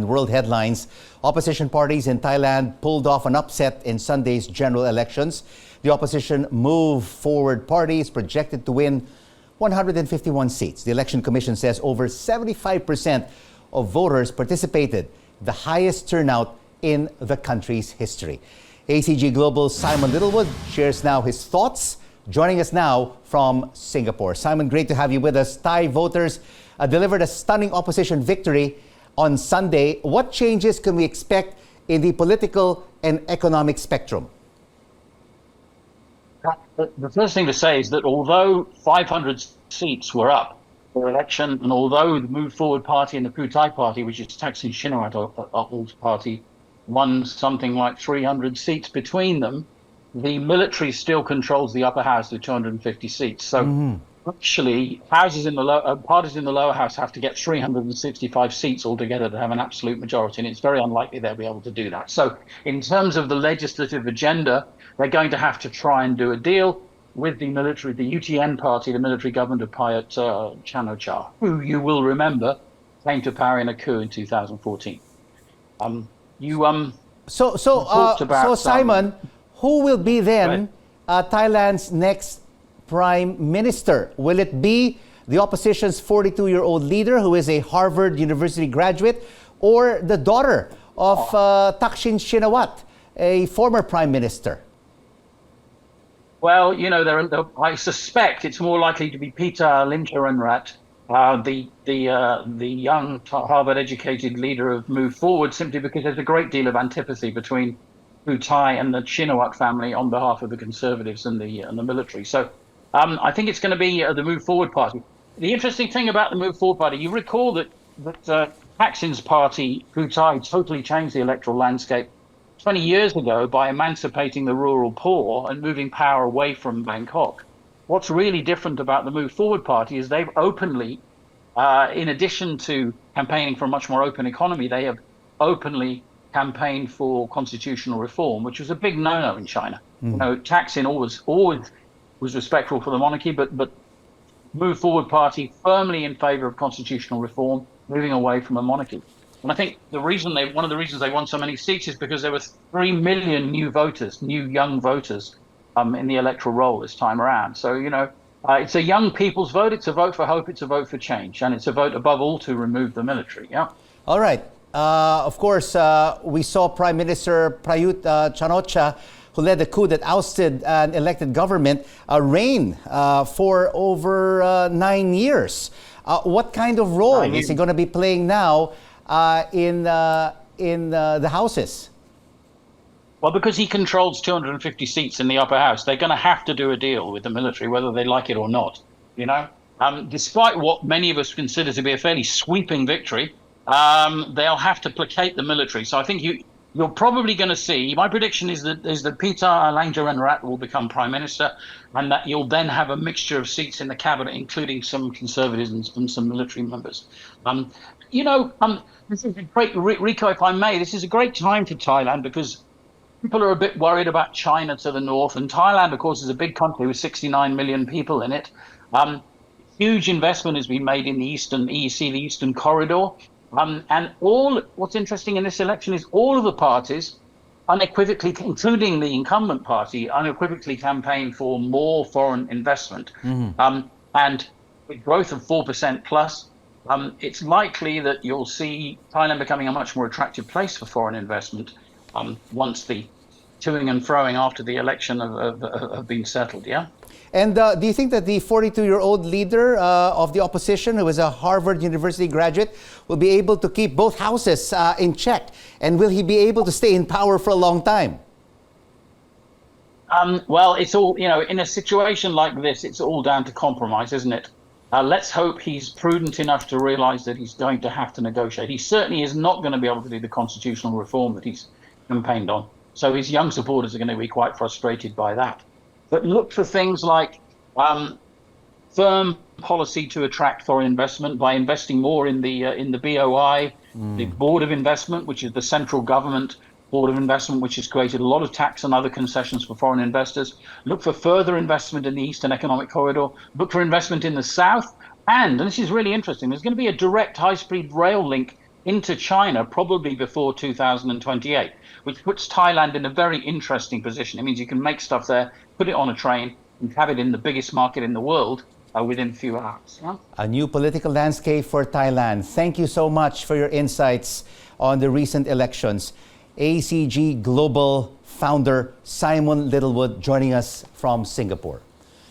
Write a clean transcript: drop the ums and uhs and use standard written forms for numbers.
on world headlines. Opposition parties in Thailand pulled off an upset in Sunday's general elections. The opposition Move Forward Party is projected to win 151 seats. The Election Commission says over 75% of voters participated, the highest turnout in the country's history. ACG Global's Simon Littlewood shares now his thoughts, joining us now from Singapore. Simon, great to have you with us. Thai voters delivered a stunning opposition victory on Sunday. What changes can we expect in the political and economic spectrum? The first thing to say is that although 500 seats were up for election, and although the Move Forward Party and the Pheu Thai Party, which is Thaksin Shinawat's party, won something like 300 seats between them, the military still controls the upper house with 250 seats. So actually, parties in the lower house have to get 365 seats altogether to have an absolute majority, and it's very unlikely they'll be able to do that. So in terms of the legislative agenda, they're going to have to try and do a deal with the military, the UTN party, the military government of Prayut Chan-o-cha, who you will remember came to power in a coup in 2014. So Simon, who will be then Thailand's next prime minister? Will it be the opposition's 42-year-old leader, who is a Harvard University graduate, or the daughter of Thaksin Shinawat, a former prime minister? Well, you know, I suspect it's more likely to be Peter Limcharoenrat, the young Harvard-educated leader of Move Forward, simply because there's a great deal of antipathy between Pheu Thai and the Shinawat family on behalf of the Conservatives and the military. So I think it's going to be the Move Forward Party. The interesting thing about the Move Forward Party, you recall that Thaksin's party, Pheu Thai, totally changed the electoral landscape 20 years ago by emancipating the rural poor and moving power away from Bangkok. What's really different about the Move Forward Party is they've openly, in addition to campaigning for a much more open economy, they have openly campaigned for constitutional reform, which was a big no-no in China. You know, Thaksin always was respectful for the monarchy, but Move Forward Party firmly in favor of constitutional reform, moving away from a monarchy. And I think one of the reasons they won so many seats is because there were 3 million new young voters in the electoral roll this time around. So, you know, it's a young people's vote. It's a vote for hope. It's a vote for change. And it's a vote above all to remove the military. Yeah. All right. Of course, we saw Prime Minister Prayut Chan-o-cha, who led the coup that ousted an elected government, reign for over 9 years. What kind of role is he going to be playing now in the houses? Well, because he controls 250 seats in the upper house, they're going to have to do a deal with the military, whether they like it or not. You know, despite what many of us consider to be a fairly sweeping victory, they'll have to placate the military. So I think you're probably going to see. My prediction is that Peter Limcharoenrat will become prime minister, and that you'll then have a mixture of seats in the cabinet, including some conservatives and some military members. This is a great, Rico, if I may, this is a great time for Thailand because people are a bit worried about China to the north, and Thailand, of course, is a big country with 69 million people in it. Huge investment has been made in the Eastern EEC, the Eastern Corridor. And what's interesting in this election is all of the parties unequivocally, including the incumbent party, unequivocally campaign for more foreign investment. And with growth of 4% plus, it's likely that you'll see Thailand becoming a much more attractive place for foreign investment once the toing and froing after the election have been settled, yeah? And do you think that the 42-year-old leader of the opposition, who is a Harvard University graduate, will be able to keep both houses in check? And will he be able to stay in power for a long time? Well, it's all, you know, in a situation like this, it's all down to compromise, isn't it? Let's hope he's prudent enough to realize that he's going to have to negotiate. He certainly is not going to be able to do the constitutional reform that he's campaigned on. So his young supporters are going to be quite frustrated by that. But look for things like firm policy to attract foreign investment by investing more in the BOI, the Board of Investment, which is the central government Board of Investment, which has created a lot of tax and other concessions for foreign investors. Look for further investment in the Eastern Economic Corridor. Look for investment in the South. And this is really interesting, there's going to be a direct high-speed rail link into China probably before 2028, which puts Thailand in a very interesting position. It means you can make stuff there, put it on a train, and have it in the biggest market in the world within a few hours. Yeah? A new political landscape for Thailand. Thank you so much for your insights on the recent elections. ACG Global founder Simon Littlewood joining us from Singapore.